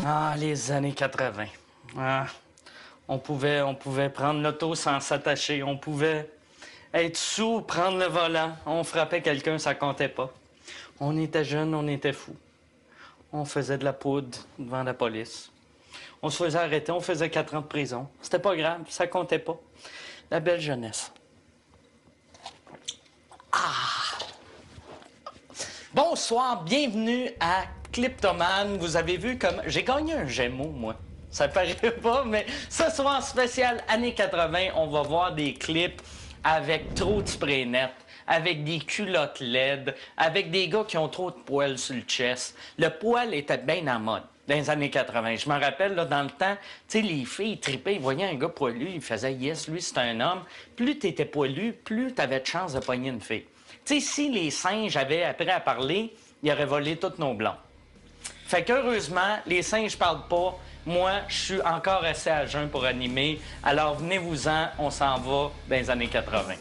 Ah, les années 80. Ah, on pouvait prendre l'auto sans s'attacher. On pouvait être sous, prendre le volant. On frappait quelqu'un, ça comptait pas. On était jeunes, on était fous. On faisait de la poudre devant la police. On se faisait arrêter, on faisait 4 ans de prison. C'était pas grave, ça comptait pas. La belle jeunesse. Bonsoir, bienvenue à Cliptoman. Vous avez vu comme... J'ai gagné un Gémeaux, moi. Ça paraît pas, mais ce soir spécial années 80, on va voir des clips avec trop de spray net, avec des culottes LED, avec des gars qui ont trop de poils sur le chest. Le poil était bien en mode dans les années 80. Je me rappelle, là, dans le temps, tu sais, les filles tripaient, ils voyaient un gars poilu, ils faisaient « Yes, lui, c'est un homme ». Plus t'étais poilu, plus t'avais de chance de pogner une fille. Tu sais, si les singes avaient appris à parler, ils auraient volé toutes nos blondes. Fait qu'heureusement, les singes parlent pas. Moi, je suis encore assez à jeun pour animer. Alors, venez-vous-en, on s'en va dans les années 80.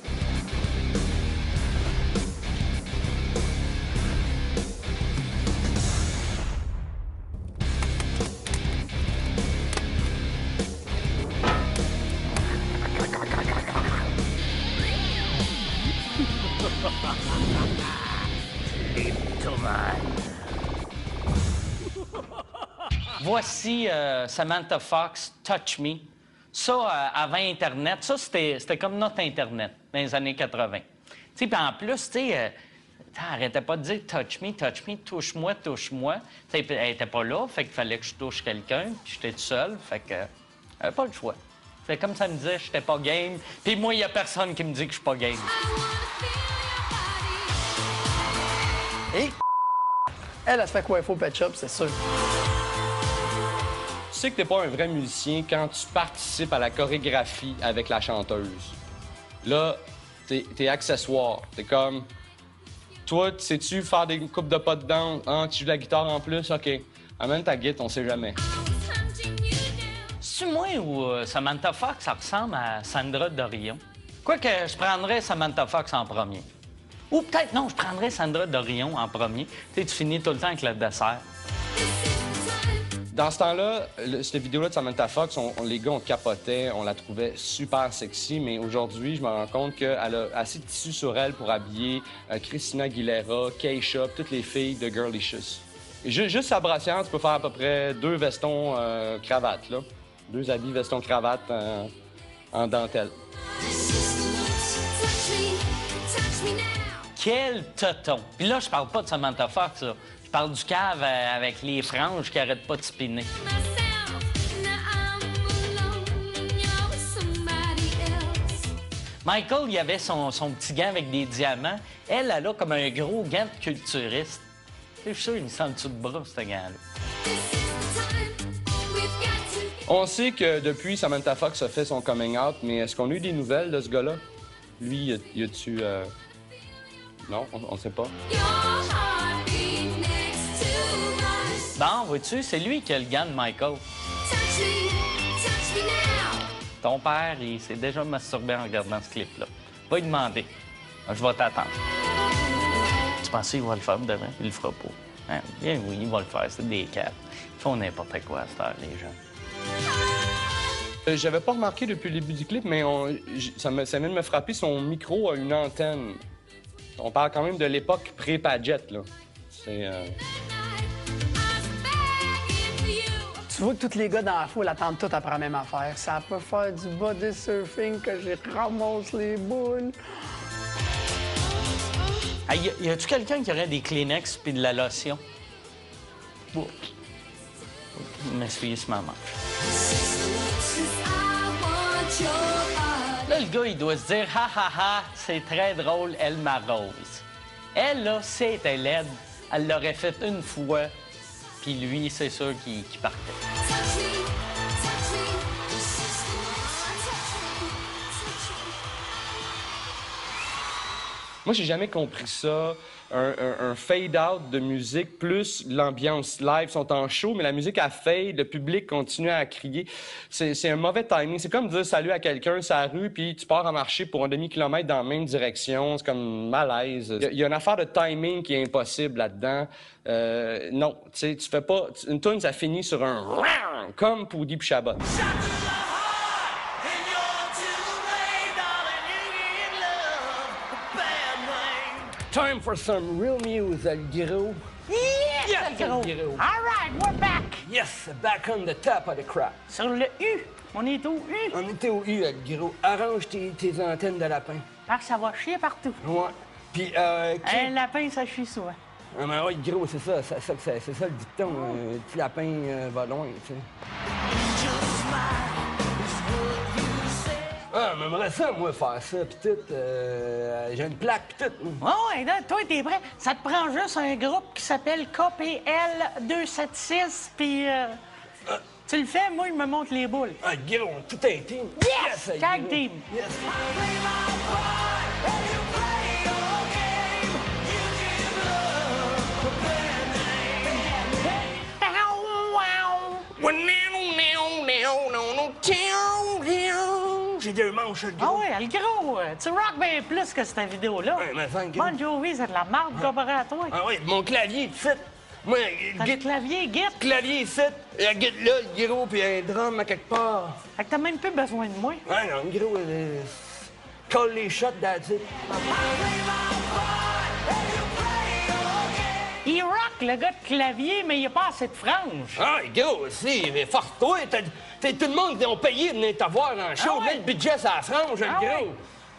Voici Samantha Fox, Touch Me. Ça, avant Internet, ça, c'était comme notre Internet dans les années 80. Tu sais, puis en plus, tu sais, arrêtais pas de dire touch me, touche-moi, touche-moi. Tu sais, elle était pas là, fait qu'il fallait que je touche quelqu'un, puis j'étais tout seul, fait que j'avais pas le choix. Fait comme ça me disait, j'étais pas game, puis moi, il y a personne qui me dit que je suis pas game. Et elle se fait coiffer au pet shop, c'est sûr. Tu sais que t'es pas un vrai musicien quand tu participes à la chorégraphie avec la chanteuse. Là, t'es accessoire. T'es comme... Toi, sais-tu faire des coupes de pas de danse? Ah, tu joues de la guitare en plus? OK. Amène ta guitare, on sait jamais. C'est moi ou Samantha Fox, ça ressemble à Sandra Dorion? Quoique, je prendrais Samantha Fox en premier. Ou peut-être, non, je prendrais Sandra Dorion en premier. Tu sais, tu finis tout le temps avec le dessert. Dans ce temps-là, cette vidéo-là de Samantha Fox, les gars, on capotait, on la trouvait super sexy, mais aujourd'hui, je me rends compte qu'elle a assez de tissu sur elle pour habiller Christina Aguilera, Keisha, toutes les filles de Girlicious. Et juste sa brassière, tu peux faire à peu près 2 vestons cravates, là. 2 habits veston cravate en dentelle. Quel toton! Puis là, je parle pas de Samantha Fox, là. Je parle du cave avec les franges qui arrêtent pas de spinner. Michael, il avait son petit gant avec des diamants. Elle a comme un gros gant de culturiste. Je suis sûr, il me sent en dessous de bras, ce gant-là. On sait que depuis, Samantha Fox a fait son coming out, mais est-ce qu'on a eu des nouvelles de ce gars-là? Lui, y a-tu... Non, on sait pas. Bon, vois-tu, c'est lui qui a le gant de Michael. Ton père, il s'est déjà masturbé en regardant ce clip-là. Va lui demander. Je vais t'attendre. Tu penses qu'il va le faire demain? Il le fera pas. Hein? Bien oui, il va le faire. C'est des caps. Ils font n'importe quoi à cette heure, les gens. J'avais pas remarqué depuis le début du clip, mais ça vient de me frapper, son micro a une antenne. On parle quand même de l'époque pré-Padgett, là. C'est... Tu vois que tous les gars dans la foule attendent tout après la même affaire. Ça peut faire du body surfing que je ramasse les boules. Hey, y a-tu quelqu'un qui aurait des Kleenex puis de la lotion? Bon. M'essuyer sur ma manche. Là, le gars, il doit se dire « Ha, ha, ha, c'est très drôle, elle m'arrose. » Elle, là, c'était laide. Elle l'aurait fait une fois, puis lui, c'est sûr qu'il partait. Moi, j'ai jamais compris ça. Un fade-out de musique, plus l'ambiance live, sont en show, mais la musique a fade, le public continue à crier. C'est un mauvais timing. C'est comme dire salut à quelqu'un sur la rue, puis tu pars à marcher pour un demi-kilomètre dans la même direction. C'est comme malaise. Il y a une affaire de timing qui est impossible là-dedans. Non, tu sais, tu fais pas... Une tune, ça finit sur un... comme pour Deep Shabbat. Time for some real news, El Giro. Yes, El Giro. All right, we're back. Yes, back on the top of the crap. Sur le U. On est au U. On était au U, El Giro. Arrange tes antennes de lapin. Parce que ça va chier partout. Ouais. Puis, Un lapin, ça chie souvent. Ah, mais ouais, gros, c'est ça le dicton. Un petit lapin va loin, tu sais. Ah, mais j'aimerais ça, moi, faire ça, pis tout. J'ai une plaque, pis tout. Ouais, là, toi, t'es prêt? Ça te prend juste un groupe qui s'appelle KPL 276, puis tu le fais, moi, il me montre les boules. Ah, gros, tout un team. Yes! Tag gros. team. Yes. J'ai deux manches, le Ah gros. ouais, le gros, tu rock bien plus que cette vidéo-là. Ouais, mais enfin, gros. Bon Jovi, c'est de la marde comparé à toi. Ah oui, mon clavier, tu sais. Moi, T'as le le clavier, git. clavier ici, la guide là, le gros, puis un drum à quelque part. Fait que t'as même plus besoin de moi. Ouais, non, le gros, colle les shots, that's it. Il rock, le gars de clavier, mais il a pas assez de franges. Ah, gros, si, mais force-toi, tout le monde, ils ont payé de venir t'avoir en show. Ah ouais? Mets le budget sur la frange, le Ah gros. ouais.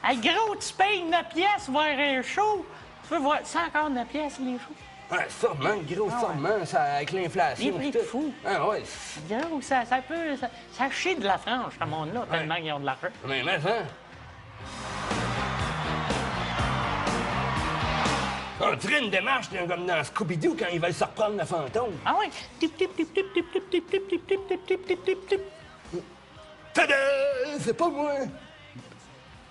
Ah, le gros, tu payes 9 pièces voir un show. Tu veux voir, c'est encore 9 pièces, les shows. Ouais, sûrement, gros, sûrement, ça, avec l'inflation. Les prix pis de tout. fou. Ah, ouais. Le gros, ça peut... Ça chie de la frange, ce monde-là, tellement qu'ils ont de l'argent. Mais, hein? On dirait une démarche comme dans Scooby-Doo quand ils veulent se reprendre le fantôme. Ah oui. Tip, tip, tip, tip, tip, tip, tip, tip, tip, tip, tip, tip, tip, tip, tip. Tada! C'est pas moi!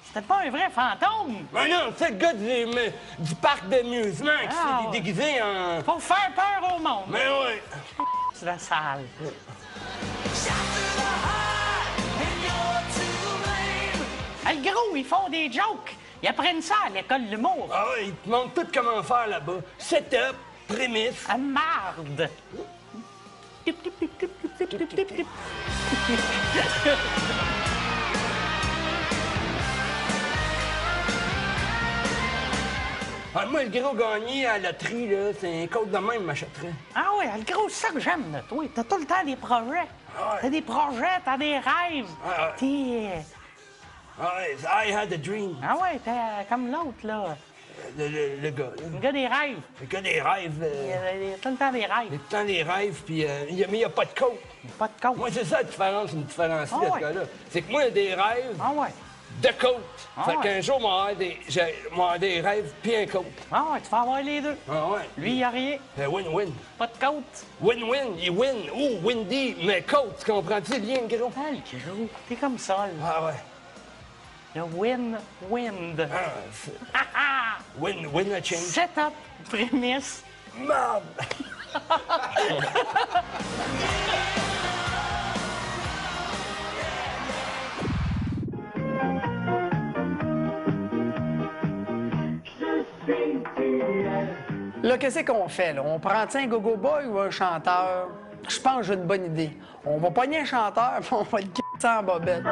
C'était pas un vrai fantôme. Ben non, c'est le gars du parc d'amusement qui Ah, s'est ouais. déguisé en... Pour faire peur au monde. Ben ouais! C'est la salle. Ah, le gros, ils font des jokes. Ils apprennent ça à l'école de l'humour. Ah ouais, ils te montrent tout comment faire là-bas. Setup, prémisse. Ah, marde. Tip, tip, tip, tip, tip, tip, tip, tip, tip. Ah, moi, le gros gagné à la loterie, là, c'est un code de même, m'achèterais. Ah oui, le gros, c'est ça que j'aime de toi. T'as tout le temps des projets. Ah ouais. T'as des projets, t'as des rêves. Ah ouais. T'es... Ah ouais, I had a dream. Ah ouais, t'es comme l'autre, là. Le gars, là. Le gars des rêves. Le gars des rêves. Il a tout le temps des Il rêves. a tout le temps des rêves, puis mais il n'y a pas de code. Pas de coach. Moi, c'est ça la différence, une différence Ah de ouais. ce gars-là. C'est que moi, j'ai des rêves Ah ouais. de coach. Ah Fait ouais. qu'un jour, j'ai des rêves puis un coach. Ah ouais, tu vas avoir les deux. Ah ouais. Lui, il a rien. Win-win. Pas de coach. Win-win, il win. Oh, windy, mais coach, tu comprends-tu le lien, gros? Ah, le gros. T'es comme ça, là. Ah ouais. Le win-wind. Ah, c'est- Ah ah! win a change. Setup, prémisse. Merde! Là, qu'est-ce qu'on fait, là? On prend un go-go boy ou un chanteur? Je pense que j'ai une bonne idée. On va pogner un chanteur, puis on va le quitter en bobette.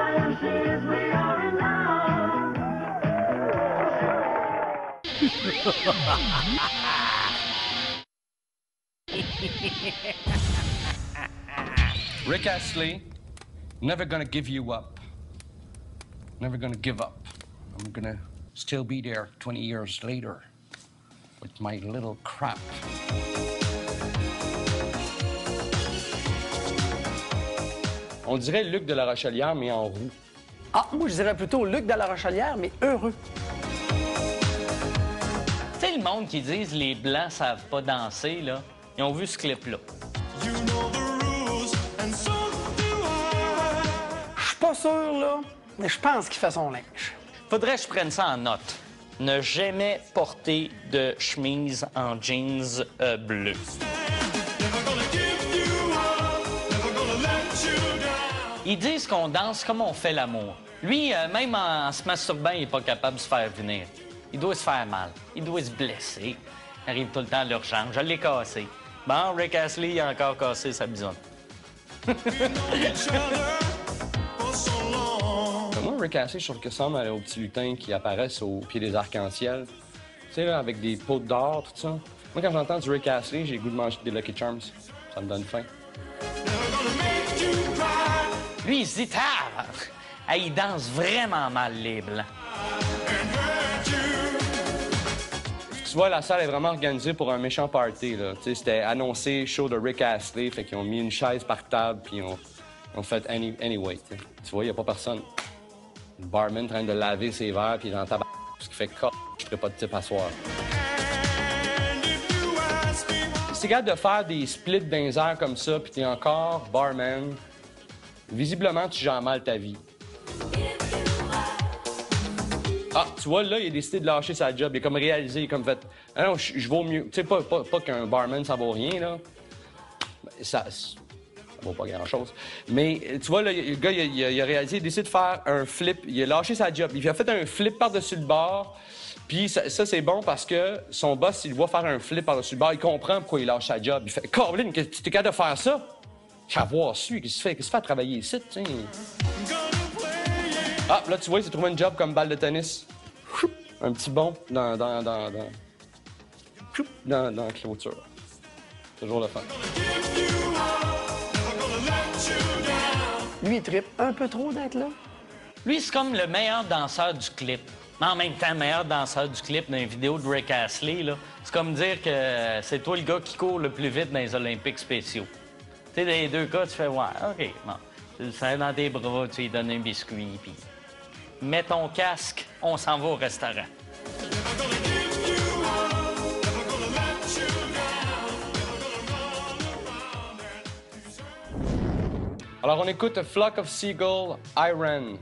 Rick Astley, never gonna give you up. Never gonna give up. I'm gonna still be there 20 years later with my little crap. On dirait Luc de la Rochelière, mais en roue. Ah, moi, je dirais plutôt Luc de la Rochelière, mais heureux. Tu sais, le monde qui disent les Blancs savent pas danser, là, ils ont vu ce clip-là. Je suis pas sûr, là, mais je pense qu'il fait son linge. Faudrait que je prenne ça en note. ne jamais porter de chemise en jeans bleu. Ils disent qu'on danse comme on fait l'amour. Lui, même en se masturbant, il n'est pas capable de se faire venir. Il doit se faire mal. Il doit se blesser. Il arrive tout le temps à l'urgence. Je l'ai cassé. Bon, Rick Astley a encore cassé sa bisonne. Moi, Rick Astley, je trouve que ça ressemble aux petits lutins qui apparaissent au pied des arcs-en-ciel. Tu sais, là, avec des pots d'or, tout ça. Moi, quand j'entends du Rick Astley, j'ai le goût de manger des Lucky Charms. Ça me donne faim. Lui, il se dit, ah, hey, il danse vraiment mal, les Blancs. Tu vois, la salle est vraiment organisée pour un méchant party, là. Tu sais, c'était annoncé, show de Rick Astley, fait qu'ils ont mis une chaise par table, puis ils ont fait anyway, tu sais. Tu vois, il n'y a pas personne. Le barman en train de laver ses verres, puis il est dans tabac, ce qui fait que je ferai pas de type à soir. Si t'es capable de faire des splits dans les airs comme ça, puis t'es encore barman, visiblement, tu gères mal ta vie. Ah, tu vois, là, il a décidé de lâcher sa job. Il a comme réalisé, il a comme fait... Ah non, je vaux mieux. Tu sais, pas qu'un barman, ça vaut rien, là. Ça vaut pas grand-chose. Mais, tu vois, là, le gars, il a réalisé, il a décidé de faire un flip. Il a lâché sa job. Il a fait un flip par-dessus le bord. Puis ça c'est bon parce que son boss, il le voit faire un flip par-dessus le bord. Il comprend pourquoi il lâche sa job. Il fait « Colin, tu t'es capable de faire ça? » Avoir su, qu'est-ce qu'il fait à travailler ici, tu sais? Ah, là, tu vois, il s'est trouvé un job comme balle de tennis. Un petit bond dans la clôture. Toujours le fun. Lui, il trippe un peu trop d'être là. Lui, c'est comme le meilleur danseur du clip. Mais en même temps, meilleur danseur du clip dans une vidéo de Rick Astley, là. C'est comme dire que c'est toi le gars qui court le plus vite dans les Olympiques spéciaux. Tu sais, dans les deux cas, tu fais « Ouais, OK, bon. » Tu le sers dans tes bras, tu lui donnes un biscuit, puis... Mets ton casque, on s'en va au restaurant. Alors, on écoute Flock of Seagull, Iron.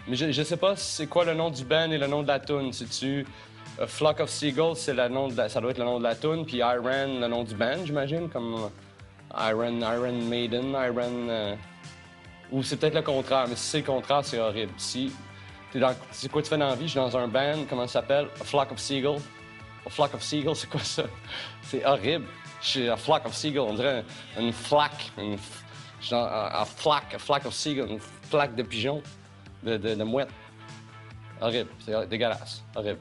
Mais je sais pas c'est quoi le nom du band et le nom de la tune. Sais-tu, Flock of Seagull, c'est le nom de ça doit être le nom de la tune, puis Iron, le nom du band, j'imagine, comme Iron Maiden, Iron... Ou c'est peut-être le contraire, mais si c'est le contraire, c'est horrible. Si c'est quoi tu fais dans la vie? Je suis dans un band, comment ça s'appelle? A Flock of Seagull. A Flock of Seagull, c'est quoi ça? C'est horrible. Je suis A Flock of Seagull, on dirait une flaque. Je suis dans a flock of Seagull, une flaque de pigeons, de mouettes. Horrible, c'est dégueulasse, horrible.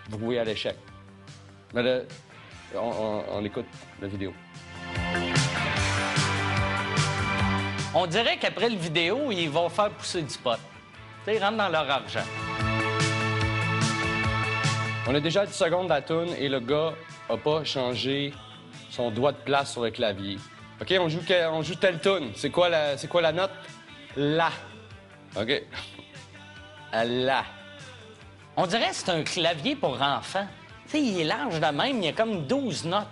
Voué à l'échec. Mais là, on écoute la vidéo. On dirait qu'après la vidéo, ils vont faire pousser du pot. Tu sais, ils rentrent dans leur argent. On a déjà 10 secondes de la toune et le gars a pas changé son doigt de place sur le clavier. OK, on joue telle toune. C'est quoi la note? La. OK. La. On dirait que c'est un clavier pour enfants. Tu sais, il est large de même, il y a comme 12 notes.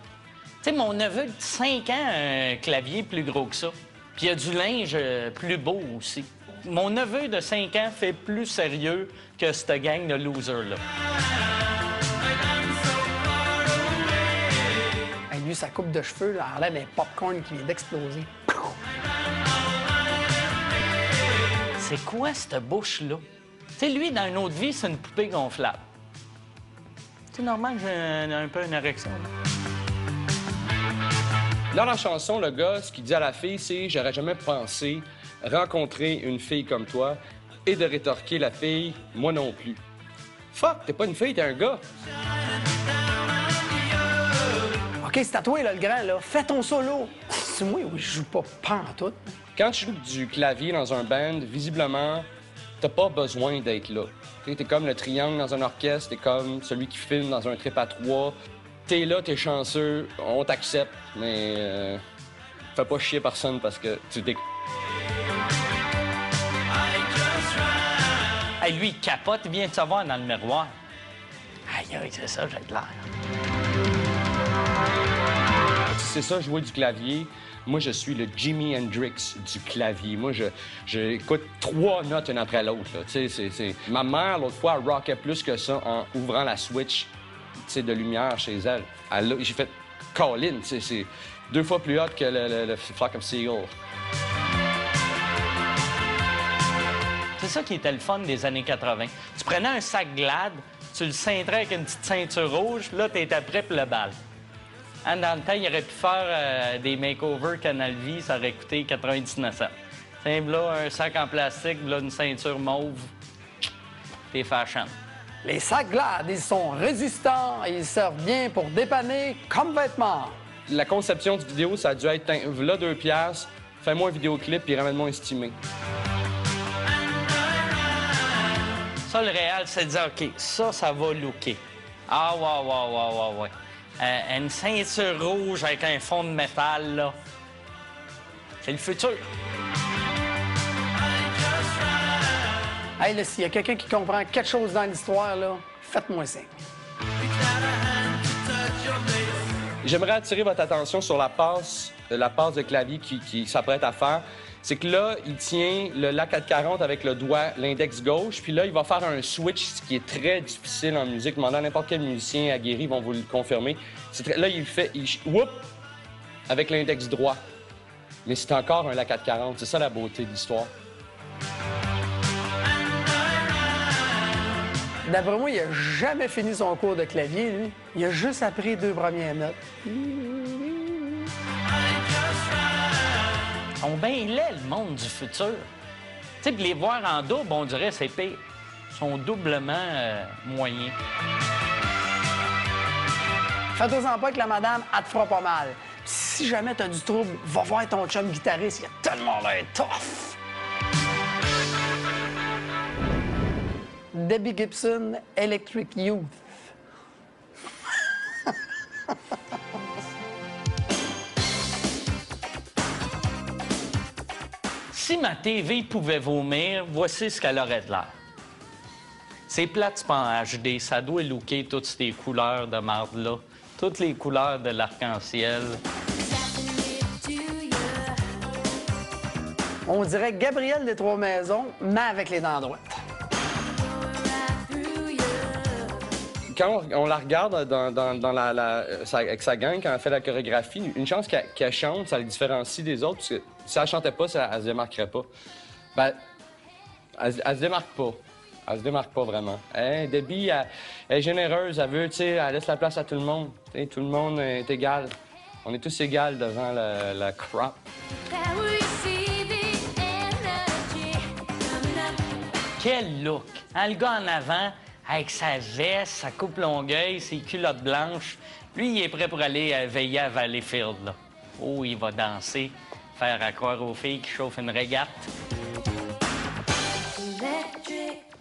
Tu sais, mon neveu de 5 ans a un clavier plus gros que ça. Puis il y a du linge plus beau aussi. Mon neveu de 5 ans fait plus sérieux que cette gang de losers-là. Hey, lui, sa coupe de cheveux, là, elle a l'air d'un popcorn qui vient d'exploser. C'est quoi cette bouche-là? Tu sais, lui, dans une autre vie, c'est une poupée gonflable. C'est normal que j'ai un peu une érection, là. Dans la chanson, le gars, ce qu'il dit à la fille, c'est « J'aurais jamais pensé rencontrer une fille comme toi. » Et de rétorquer la fille « Moi non plus. » Fuck, t'es pas une fille, t'es un gars. OK, c'est à toi, là, le grand, là. Fais ton solo. C'est moi, oui, je joue pas pantoute. Quand tu joues du clavier dans un band, visiblement, t'as pas besoin d'être là. T'es comme le triangle dans un orchestre, t'es comme celui qui filme dans un trip à 3. T'es là, t'es chanceux, on t'accepte, mais fais pas chier personne parce que tu t'es... Hey, lui, il capote, il vient de se voir dans le miroir. Aïe, aïe, c'est ça, j'ai de l'air. Si c'est ça, jouer du clavier, Moi, je suis le Jimi Hendrix du clavier. Moi, j'écoute 3 notes une après l'autre. Ma mère, l'autre fois, elle rockait plus que ça en ouvrant la switch de lumière chez elle. J'ai fait Colin, c'est 2 fois plus hot que le Flock of Seagulls. C'est ça qui était le fun des années 80. Tu prenais un sac Glad, tu le cintrais avec une petite ceinture rouge, là, t'étais prêt pour le bal. Hein, dans le temps, il aurait pu faire des makeovers Canal Vie, ça aurait coûté 99 cents. Tiens, là, un sac en plastique, là, une ceinture mauve, t'es fashion. Les sacs Glad, ils sont résistants et ils servent bien pour dépanner comme vêtements. La conception du vidéo, ça a dû être là 2 piastres, fais-moi un vidéoclip puis ramène-moi estimé. Ça, le réel, c'est de dire, OK, ça va looker. Ah, ouais. Une ceinture rouge avec un fond de métal, là. C'est le futur. Hey, là, s'il y a quelqu'un qui comprend quelque chose dans l'histoire, là, faites-moi signe. J'aimerais attirer votre attention sur la passe de clavier qui s'apprête à faire. C'est que là, il tient le l'A440 avec le doigt, l'index gauche, puis là, il va faire un switch, ce qui est très difficile en musique. Demandez à n'importe quel musicien aguerri, ils vont vous le confirmer. Là, il fait, whoop, avec l'index droit. Mais c'est encore un l'A440. C'est ça la beauté de l'histoire. D'après moi, il n'a jamais fini son cours de clavier, lui. Il a juste appris 2 premières notes. Ils sont bien laids, le monde du futur. Tu sais, puis les voir en double, on dirait c'est pire. Ils sont doublement moyens. Fais-toi-en pas que la madame, elle te fera pas mal. Puis si jamais t'as du trouble, va voir ton chum guitariste, il a tellement l'air tough. Debbie Gibson, Electric Youth. Si ma TV pouvait vomir, voici ce qu'elle aurait de l'air. C'est plate, c'est pas en HD. Ça doit looker toutes ces couleurs de marde-là. Toutes les couleurs de l'arc-en-ciel. On dirait Gabriel des Trois-Maisons, mais avec les dents droites. Quand on la regarde avec sa gang, quand elle fait la chorégraphie, une chance qu'elle chante, ça la différencie des autres, parce que si elle chantait pas, elle se démarquerait pas. Ben, elle se démarque pas. Elle se démarque pas vraiment. Hein, Debbie, elle est généreuse, elle veut, tu sais, elle laisse la place à tout le monde. T'sais, tout le monde est égal. On est tous égaux devant la crop. Quel look! Hein, le gars en avant, avec sa veste, sa coupe longueuil, ses culottes blanches. Lui, il est prêt pour aller veiller à Valleyfield, là. Oh, il va danser, faire à croire aux filles qui chauffent une régate.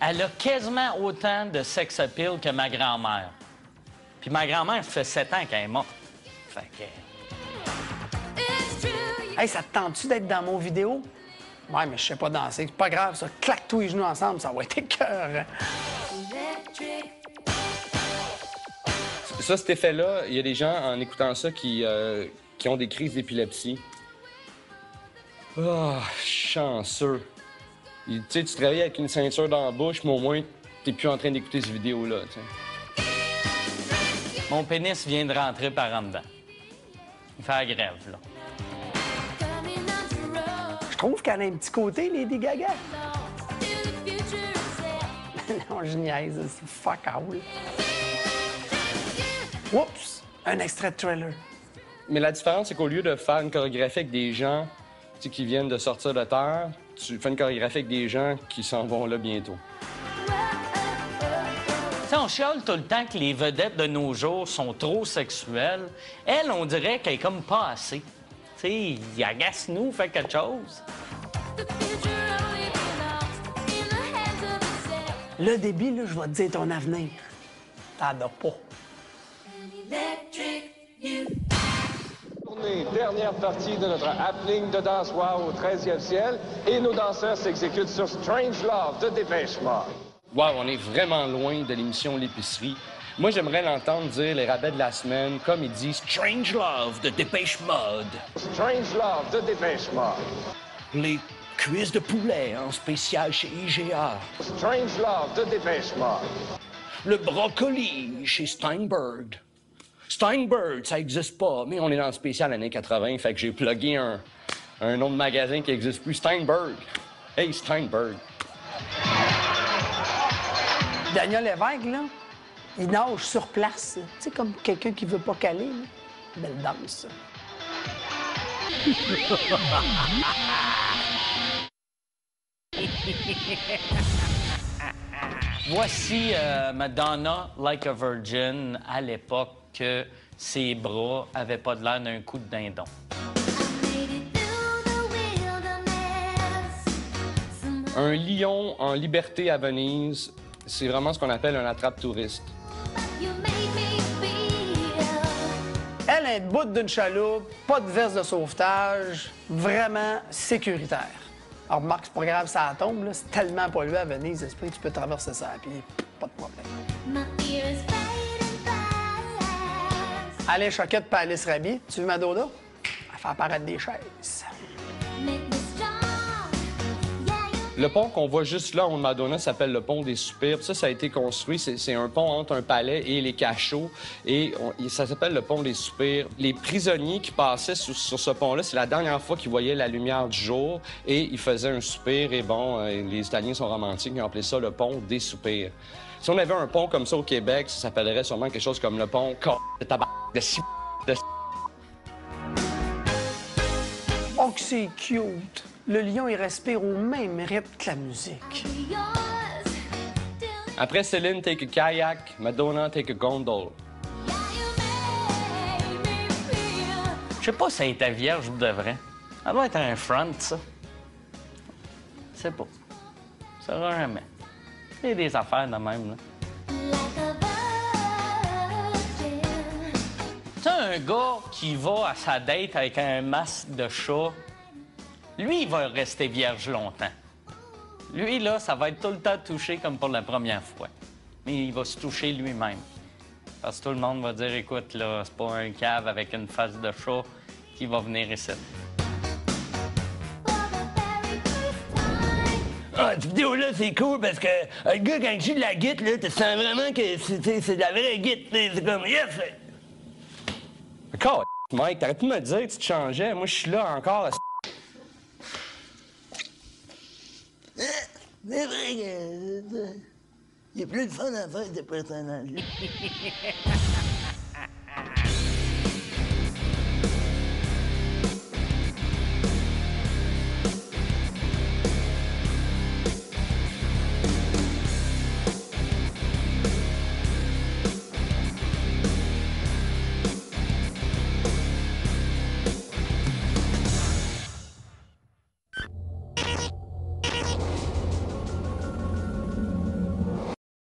Elle a quasiment autant de sex appeal que ma grand-mère. Puis ma grand-mère, ça fait 7 ans qu'elle est morte. Fait que... Hey, ça te tente-tu d'être dans mon vidéo? Ouais, mais je sais pas danser. C'est pas grave, ça. Claque tous les genoux ensemble, ça va être écœurant. Ça, cet effet-là, il y a des gens, en écoutant ça, qui ont des crises d'épilepsie. Ah, chanceux. Tu sais, tu travailles avec une ceinture dans la bouche, mais au moins, t'es plus en train d'écouter cette vidéo-là, tu sais. Mon pénis vient de rentrer par en dedans. Il fait la grève, là. Je trouve qu'elle a un petit côté, Lady Gaga. Non, je niaise, c'est fuck all. Oups! Un extrait de trailer. Mais la différence, c'est qu'au lieu de faire une chorégraphie avec des gens qui viennent de sortir de terre, tu fais une chorégraphie avec des gens qui s'en vont là bientôt. T'sais, on chiale tout le temps que les vedettes de nos jours sont trop sexuelles. Elle, on dirait qu'elle est comme pas assez. Tu sais, il agace-nous, fait quelque chose. Le débit, là, je vais te dire ton avenir. T'en as pas. Dernière partie de notre happening de danse wow au 13e ciel et nos danseurs s'exécutent sur Strange Love de Dépêche Mode. Wow, on est vraiment loin de l'émission L'épicerie. Moi, j'aimerais l'entendre dire les rabais de la semaine, comme il dit Strange Love de Dépêche Mode. Strange Love de Dépêche Mode. Les cuisses de poulet en spécial chez IGA. Strange Love de Dépêche Mode. Le brocoli chez Steinberg. Steinberg, ça existe pas, mais on est dans le spécial années 80, fait que j'ai plugué un nom de magasin qui existe plus, Steinberg. Hey, Steinberg. Daniel Lévesque, là, il nage sur place. Tu sais, comme quelqu'un qui veut pas caler. Là. Belle danse, ça. Voici Madonna, Like a Virgin, à l'époque que ses bras avaient pas de l'air d'un coup de dindon. Un lion en liberté à Venise, c'est vraiment ce qu'on appelle un attrape-touriste. Elle a une bout d'une chaloupe, pas de veste de sauvetage, vraiment sécuritaire. Alors, remarque, c'est pas grave, ça tombe, là, c'est tellement pollué à Venise, esprit, tu peux traverser ça à pied, pas de problème. Alain Choquette pas Alice Rabi, tu veux Madonna? Elle fait apparaître des chaises. Le pont qu'on voit juste là, en Madonna, s'appelle le pont des Soupirs. Ça a été construit, c'est un pont entre un palais et les cachots, et ça s'appelle le pont des Soupirs. Les prisonniers qui passaient sur ce pont-là, c'est la dernière fois qu'ils voyaient la lumière du jour, et ils faisaient un soupir, et bon, les Italiens sont romantiques, ils ont appelé ça le pont des Soupirs. Si on avait un pont comme ça au Québec, ça s'appellerait sûrement quelque chose comme le pont de tabac, de si... de... Oh, que c'est cute! Le lion, il respire au même rythme que la musique. Après Céline, take a kayak, Madonna, take a gondole. Je sais pas si elle était vierge ou de vrai. Elle doit être un front, ça. Je sais pas. Ça sera jamais. Il y a des affaires de même, là. Tu un gars qui va à sa date avec un masque de chat, lui, il va rester vierge longtemps. Lui, là, ça va être tout le temps touché comme pour la première fois. Mais il va se toucher lui-même. Parce que tout le monde va dire, écoute, là, c'est pas un cave avec une face de chat qui va venir ici. Ah, cette vidéo-là, c'est cool parce que le gars, quand il joue de la guitare, là, tu sens vraiment que c'est de la vraie guitare. C'est comme, yes! Encore, Mike, t'aurais pu me dire que tu te changeais. Moi, je suis là encore. C'est vrai que il y a plus de fun à faire de personnages.